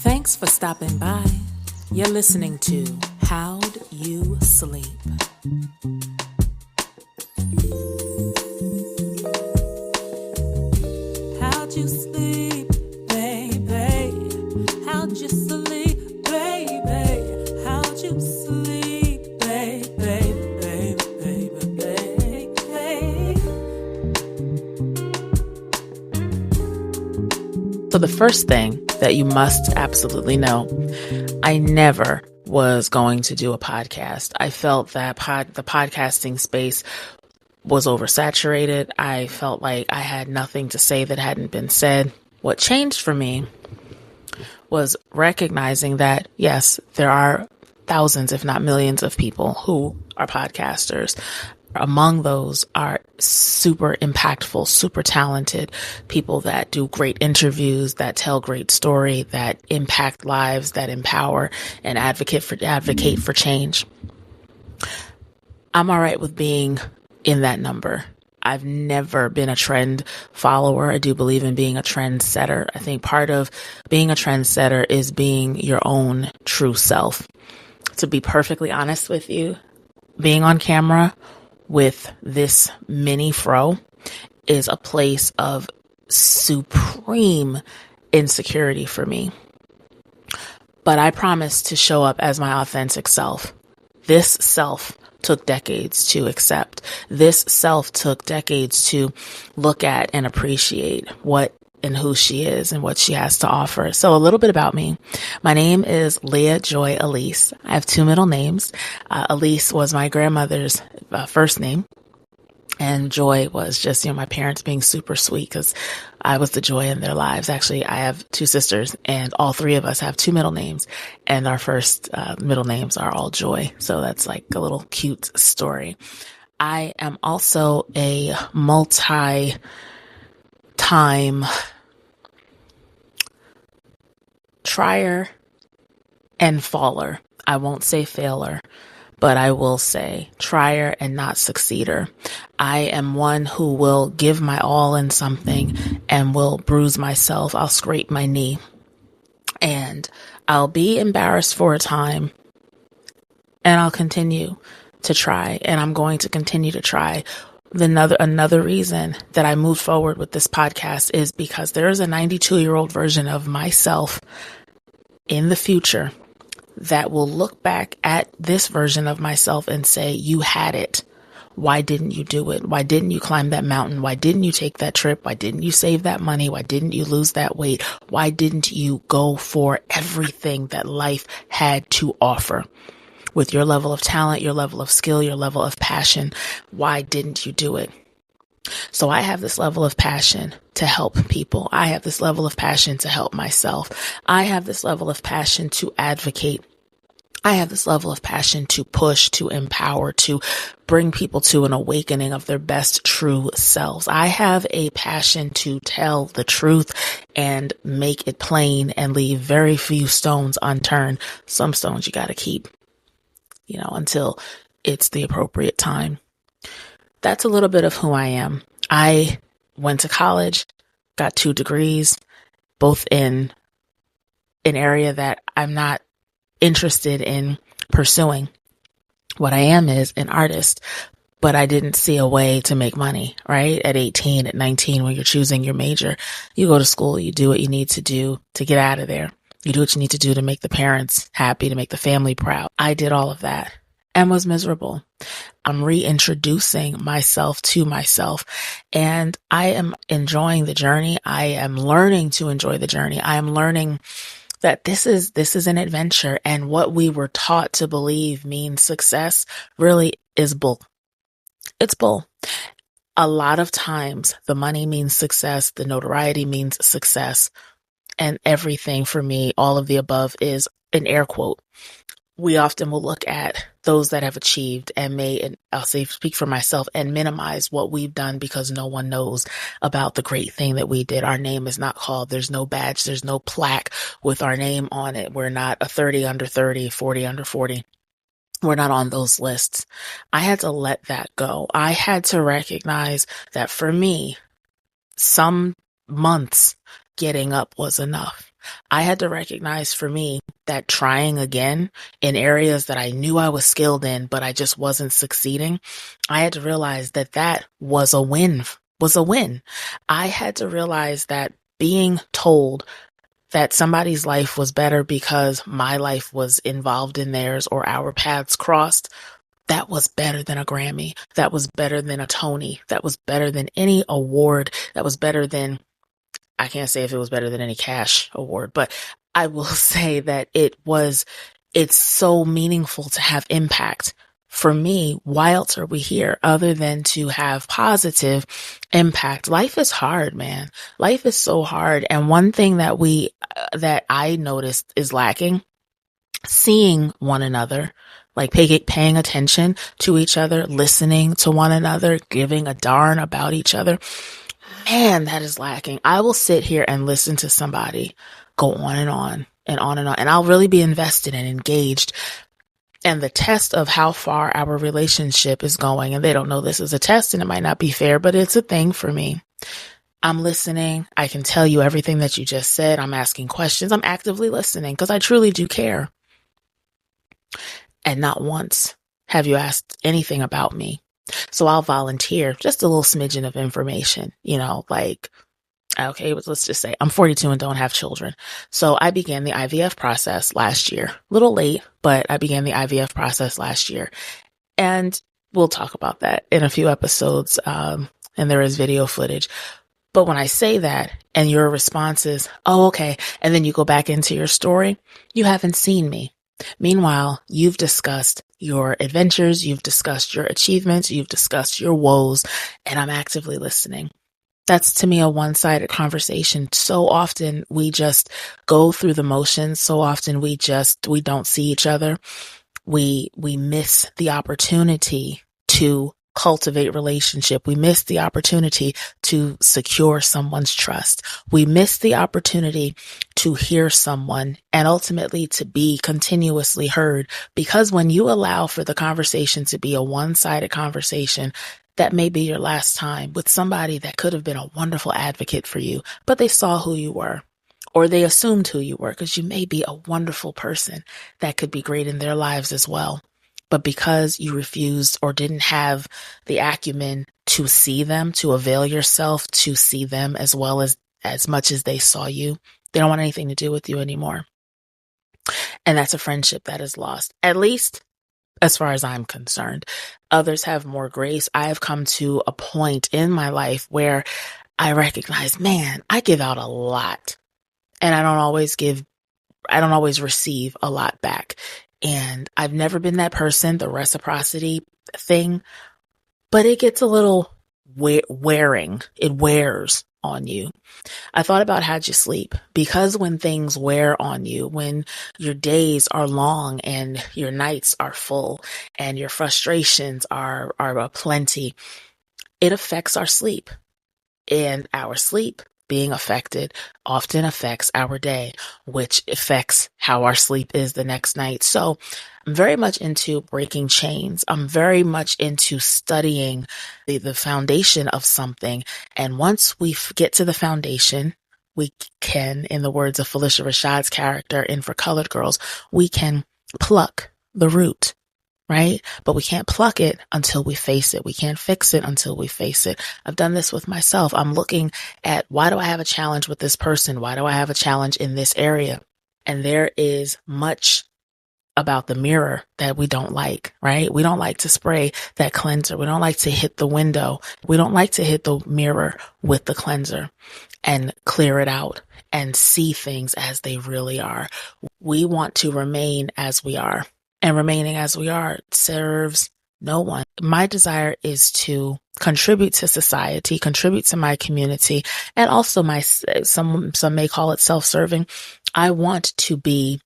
Thanks for stopping by. You're listening to How'd You Sleep? How'd you sleep, baby? How'd you sleep, baby? How'd you sleep, baby? So the first thing that you must absolutely know, I never was going to do a podcast. I felt that the podcasting space was oversaturated. I felt like I had nothing to say that hadn't been said. What changed for me was recognizing that, yes, there are thousands, if not millions of people who are podcasters. Among those are super impactful, super talented people that do great interviews, that tell great story, that impact lives, that empower and advocate for change. I'm all right with being in that number. I've never been a trend follower. I do believe in being a trend setter. I think part of being a trend setter is being your own true self. To be perfectly honest with you, being on camera with this mini fro is a place of supreme insecurity for me. But I promise to show up as my authentic self. This self took decades to accept. This self took decades to look at and appreciate what and who she is and what she has to offer. So a little bit about me. My name is Leah Joy Elise. I have two middle names. Elise was my grandmother's first name. And Joy was just, my parents being super sweet because I was the joy in their lives. Actually, I have two sisters and all three of us have two middle names and our first middle names are all Joy. So that's like a little cute story. I am also a multi-time trier and faller. I won't say failer, but I will say trier and not succeeder. I am one who will give my all in something and will bruise myself. I'll scrape my knee and I'll be embarrassed for a time and I'll continue to try, and I'm going to continue to try. Another reason that I moved forward with this podcast is because there is a 92-year-old version of myself in the future that will look back at this version of myself and say, you had it. Why didn't you do it? Why didn't you climb that mountain? Why didn't you take that trip? Why didn't you save that money? Why didn't you lose that weight? Why didn't you go for everything that life had to offer? With your level of talent, your level of skill, your level of passion, why didn't you do it? So I have this level of passion to help people. I have this level of passion to help myself. I have this level of passion to advocate. I have this level of passion to push, to empower, to bring people to an awakening of their best true selves. I have a passion to tell the truth and make it plain and leave very few stones unturned. Some stones you got to keep, until it's the appropriate time. That's a little bit of who I am. I went to college, got 2 degrees, both in an area that I'm not interested in pursuing. What I am is an artist, but I didn't see a way to make money, right? At 18, at 19, when you're choosing your major, you go to school, you do what you need to do to get out of there. You do what you need to do to make the parents happy, to make the family proud. I did all of that and was miserable. I'm reintroducing myself to myself, and I am enjoying the journey. I am learning to enjoy the journey. I am learning that this is an adventure, and what we were taught to believe means success really is bull. It's bull. A lot of times the money means success, the notoriety means success, and everything for me, all of the above is an air quote. We often will look at those that have achieved and and I'll say, speak for myself, and minimize what we've done because no one knows about the great thing that we did. Our name is not called. There's no badge. There's no plaque with our name on it. We're not a 30 under 30, 40 under 40. We're not on those lists. I had to let that go. I had to recognize that for me, some months getting up was enough. I had to recognize for me that trying again in areas that I knew I was skilled in, but I just wasn't succeeding. I had to realize that that was a win, I had to realize that being told that somebody's life was better because my life was involved in theirs or our paths crossed, that was better than a Grammy. That was better than a Tony. That was better than any award. That was better than, I can't say if it was better than any cash award, but I will say that it's so meaningful to have impact. For me, why else are we here other than to have positive impact? Life is hard, man. Life is so hard. And one thing that I noticed is lacking, seeing one another, like paying attention to each other, listening to one another, giving a darn about each other. Man, that is lacking. I will sit here and listen to somebody go on and on and on and on, and I'll really be invested and engaged. And the test of how far our relationship is going, and they don't know this is a test and it might not be fair, but it's a thing for me. I'm listening. I can tell you everything that you just said. I'm asking questions. I'm actively listening because I truly do care. And not once have you asked anything about me. So I'll volunteer just a little smidgen of information, like, okay, let's just say I'm 42 and don't have children. So I began the IVF process last year. A little late, but I began the IVF process last year. And we'll talk about that in a few episodes. And there is video footage. But when I say that and your response is, oh, okay, and then you go back into your story, you haven't seen me. Meanwhile, you've discussed your adventures, you've discussed your achievements, you've discussed your woes, and I'm actively listening. That's to me a one-sided conversation. So often we just go through the motions. So often we don't see each other. We miss the opportunity to cultivate relationship. We miss the opportunity to secure someone's trust. We miss the opportunity to hear someone and ultimately to be continuously heard. Because when you allow for the conversation to be a one-sided conversation, that may be your last time with somebody that could have been a wonderful advocate for you, but they saw who you were, or they assumed who you were, because you may be a wonderful person that could be great in their lives as well. But because you refused or didn't have the acumen to see them, to avail yourself to see them as well as much as they saw you, they don't want anything to do with you anymore. And that's a friendship that is lost, at least as far as I'm concerned. Others have more grace. I have come to a point in my life where I recognize, man, I give out a lot and I don't always receive a lot back. And I've never been that person, the reciprocity thing, but it gets a little wearing. It wears on you. I thought about how'd you sleep, because when things wear on you, when your days are long and your nights are full and your frustrations are aplenty, it affects our sleep. And our sleep being affected often affects our day, which affects how our sleep is the next night. So I'm very much into breaking chains. I'm very much into studying the foundation of something. And once we get to the foundation, we can, in the words of Phylicia Rashad's character in For Colored Girls, we can pluck the root. Right? But we can't pluck it until we face it. We can't fix it until we face it. I've done this with myself. I'm looking at, why do I have a challenge with this person? Why do I have a challenge in this area? And there is much about the mirror that we don't like, right? We don't like to spray that cleanser. We don't like to hit the window. We don't like to hit the mirror with the cleanser and clear it out and see things as they really are. We want to remain as we are. And remaining as we are serves no one. My desire is to contribute to society, contribute to my community, and also some may call it self-serving. I want to be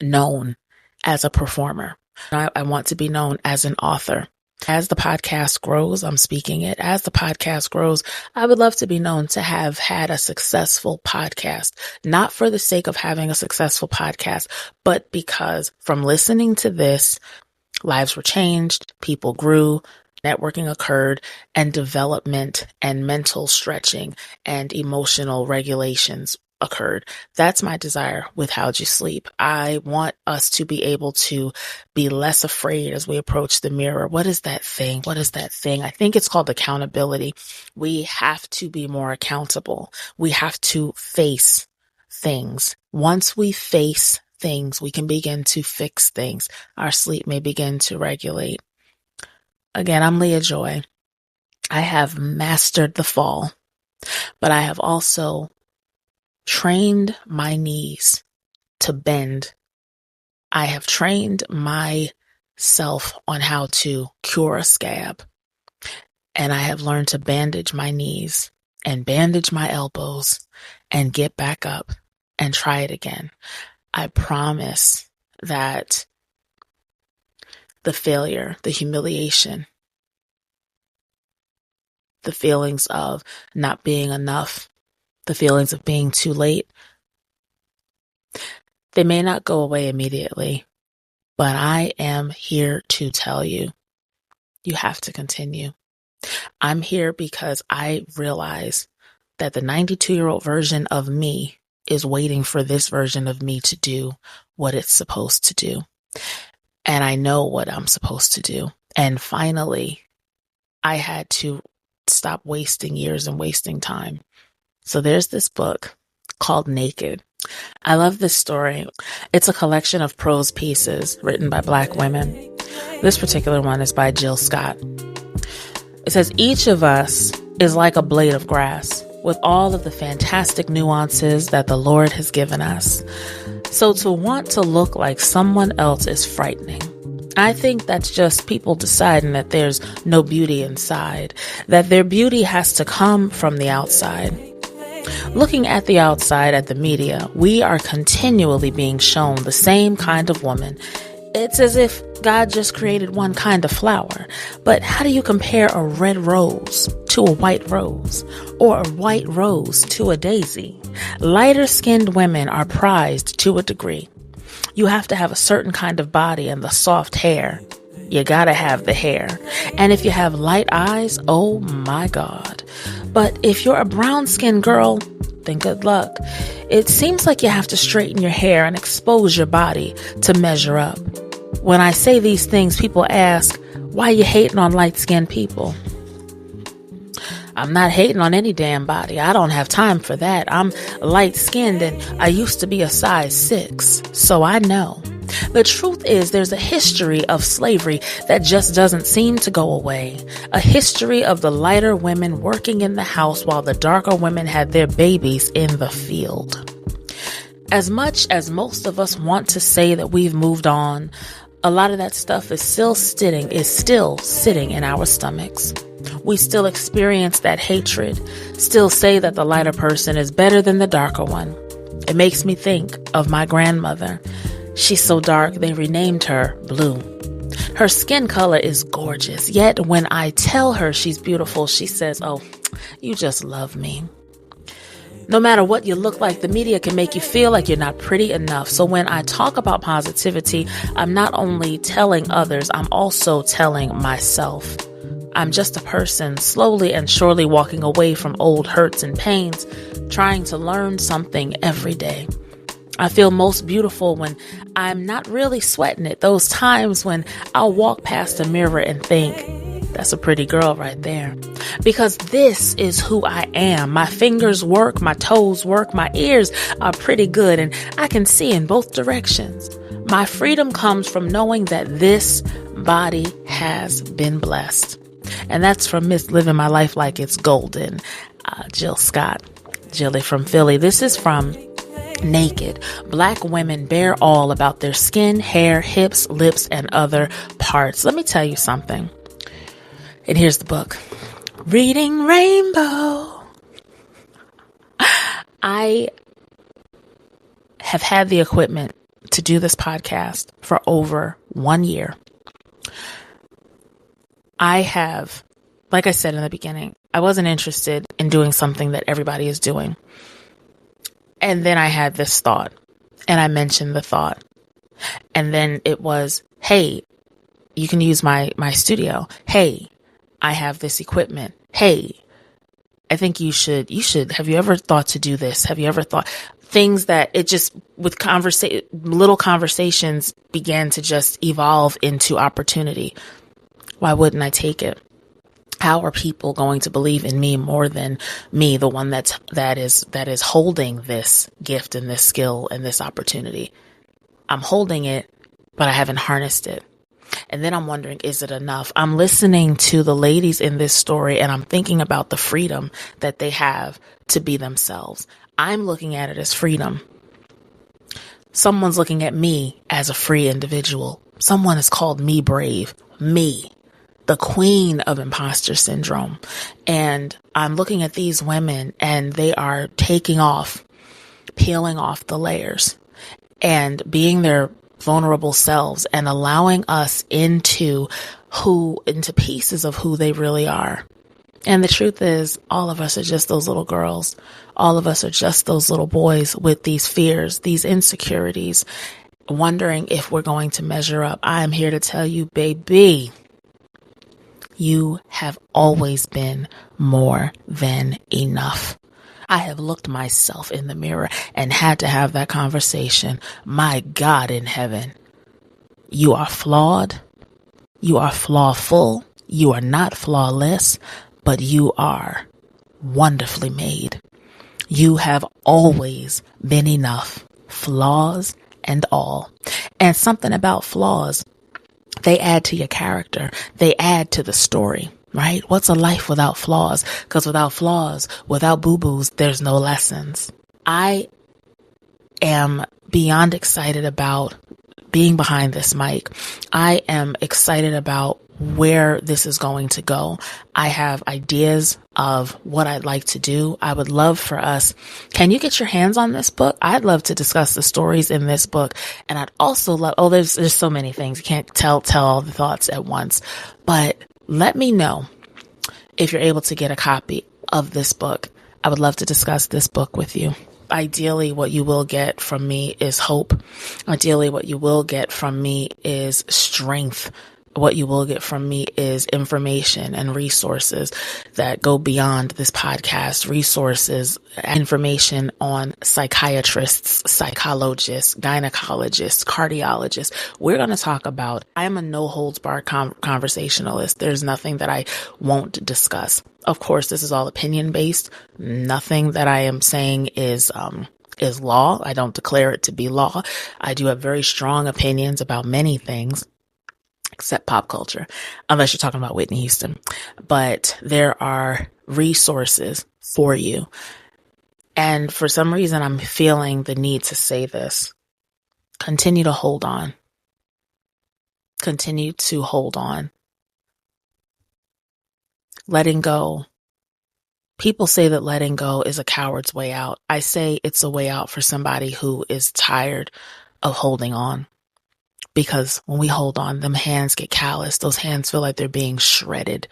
known as a performer. I want to be known as an author. As the podcast grows, I'm speaking it. As the podcast grows, I would love to be known to have had a successful podcast, not for the sake of having a successful podcast, but because from listening to this, lives were changed, people grew, networking occurred, and development and mental stretching and emotional regulations occurred. That's my desire with How'd You Sleep. I want us to be able to be less afraid as we approach the mirror. What is that thing? What is that thing? I think it's called accountability. We have to be more accountable. We have to face things. Once we face things, we can begin to fix things. Our sleep may begin to regulate. Again, I'm Leah Joy. I have mastered the fall, but I have also trained my knees to bend. I have trained myself on how to cure a scab, and I have learned to bandage my knees and bandage my elbows and get back up and try it again. I promise that the failure, the humiliation, the feelings of not being enough, the feelings of being too late, they may not go away immediately, but I am here to tell you, you have to continue. I'm here because I realize that the 92-year-old version of me is waiting for this version of me to do what it's supposed to do. And I know what I'm supposed to do. And finally, I had to stop wasting years and wasting time. So there's this book called Naked. I love this story. It's a collection of prose pieces written by Black women. This particular one is by Jill Scott. It says, each of us is like a blade of grass with all of the fantastic nuances that the Lord has given us. So to want to look like someone else is frightening. I think that's just people deciding that there's no beauty inside, that their beauty has to come from the outside. Looking at the outside at the media, we are continually being shown the same kind of woman. It's as if God just created one kind of flower. But how do you compare a red rose to a white rose, or a white rose to a daisy? Lighter skinned women are prized to a degree. You have to have a certain kind of body and the soft hair. You gotta have the hair. And if you have light eyes, oh my God. But if you're a brown-skinned girl, then good luck. It seems like you have to straighten your hair and expose your body to measure up. When I say these things, people ask, why are you hating on light-skinned people? I'm not hating on any damn body. I don't have time for that. I'm light-skinned and I used to be a size 6, so I know. The truth is there's a history of slavery that just doesn't seem to go away. A history of the lighter women working in the house while the darker women had their babies in the field. As much as most of us want to say that we've moved on, a lot of that stuff is still sitting in our stomachs. We still experience that hatred, still say that the lighter person is better than the darker one. It makes me think of my grandmother. She's so dark, they renamed her Blue. Her skin color is gorgeous, yet when I tell her she's beautiful, she says, oh, you just love me. No matter what you look like, the media can make you feel like you're not pretty enough. So when I talk about positivity, I'm not only telling others, I'm also telling myself. I'm just a person slowly and surely walking away from old hurts and pains, trying to learn something every day. I feel most beautiful when I'm not really sweating it. Those times when I'll walk past a mirror and think, that's a pretty girl right there. Because this is who I am. My fingers work, my toes work, my ears are pretty good, and I can see in both directions. My freedom comes from knowing that this body has been blessed. And that's from Miss Living My Life Like It's Golden, Jill Scott, Jilly from Philly. This is from Naked. Black women bear all about their skin, hair, hips, lips, and other parts. Let me tell you something. And here's the book. Reading Rainbow. I have had the equipment to do this podcast for over 1 year. I have, like I said in the beginning, I wasn't interested in doing something that everybody is doing. And then I had this thought, and I mentioned the thought. And then it was, hey, you can use my studio. Hey, I have this equipment. Hey. I think you should, have you ever thought to do this? Have you ever thought things that it just with little conversations began to just evolve into opportunity? Why wouldn't I take it? How are people going to believe in me more than me, the one that is holding this gift and this skill and this opportunity? I'm holding it, but I haven't harnessed it. And then I'm wondering, is it enough? I'm listening to the ladies in this story and I'm thinking about the freedom that they have to be themselves. I'm looking at it as freedom. Someone's looking at me as a free individual. Someone has called me brave. Me, the queen of imposter syndrome. And I'm looking at these women and they are taking off, peeling off the layers and being their vulnerable selves and allowing us into pieces of who they really are. And the truth is, all of us are just those little girls. All of us are just those little boys with these fears, these insecurities, wondering if we're going to measure up. I am here to tell you, baby, you have always been more than enough. I have looked myself in the mirror and had to have that conversation. My God in heaven, you are flawed. You are flawful. You are not flawless, but you are wonderfully made. You have always been enough, flaws and all. And something about flaws, they add to your character. They add to the story. Right? What's a life without flaws? Because without flaws, without boo-boos, there's no lessons. I am beyond excited about being behind this mic. I am excited about where this is going to go. I have ideas of what I'd like to do. I would love for us. Can you get your hands on this book? I'd love to discuss the stories in this book. And I'd also love, there's so many things. You can't tell all the thoughts at once, but let me know if you're able to get a copy of this book. I would love to discuss this book with you. Ideally, what you will get from me is hope. Ideally, what you will get from me is strength. What you will get from me is information and resources that go beyond this podcast, resources, information on psychiatrists, psychologists, gynecologists, cardiologists. We're going to talk about, I am a no holds barred conversationalist. There's nothing that I won't discuss. Of course, this is all opinion based. Nothing that I am saying is law. I don't declare it to be law. I do have very strong opinions about many things, except pop culture, unless you're talking about Whitney Houston. But there are resources for you. And for some reason, I'm feeling the need to say this. Continue to hold on. Continue to hold on. Letting go. People say that letting go is a coward's way out. I say it's a way out for somebody who is tired of holding on. Because when we hold on, them hands get calloused. Those hands feel like they're being shredded.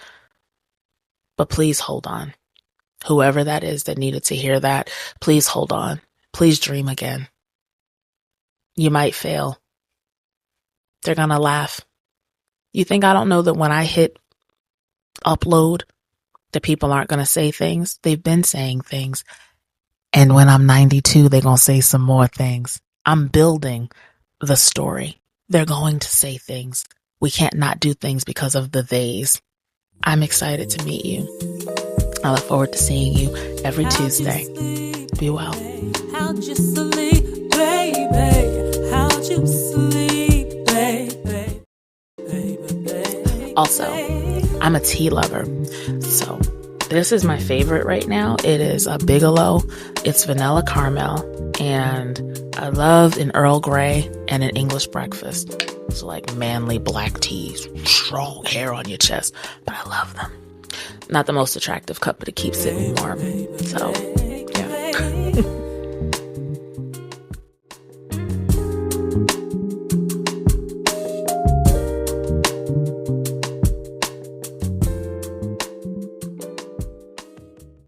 But please hold on. Whoever that is that needed to hear that, please hold on. Please dream again. You might fail. They're going to laugh. You think I don't know that when I hit upload, the people aren't going to say things? They've been saying things. And when I'm 92, they're going to say some more things. I'm building the story. They're going to say things. We can't not do things because of the theys. I'm excited to meet you. I look forward to seeing you every Tuesday. Be well. How'd you sleep, baby? How'd you sleep, baby? Also, I'm a tea lover. So this is my favorite right now. It is a Bigelow. It's vanilla caramel. And I love an Earl Grey and an English breakfast. It's like manly black teas, strong hair on your chest, but I love them. Not the most attractive cup, but it keeps it warm. So, yeah.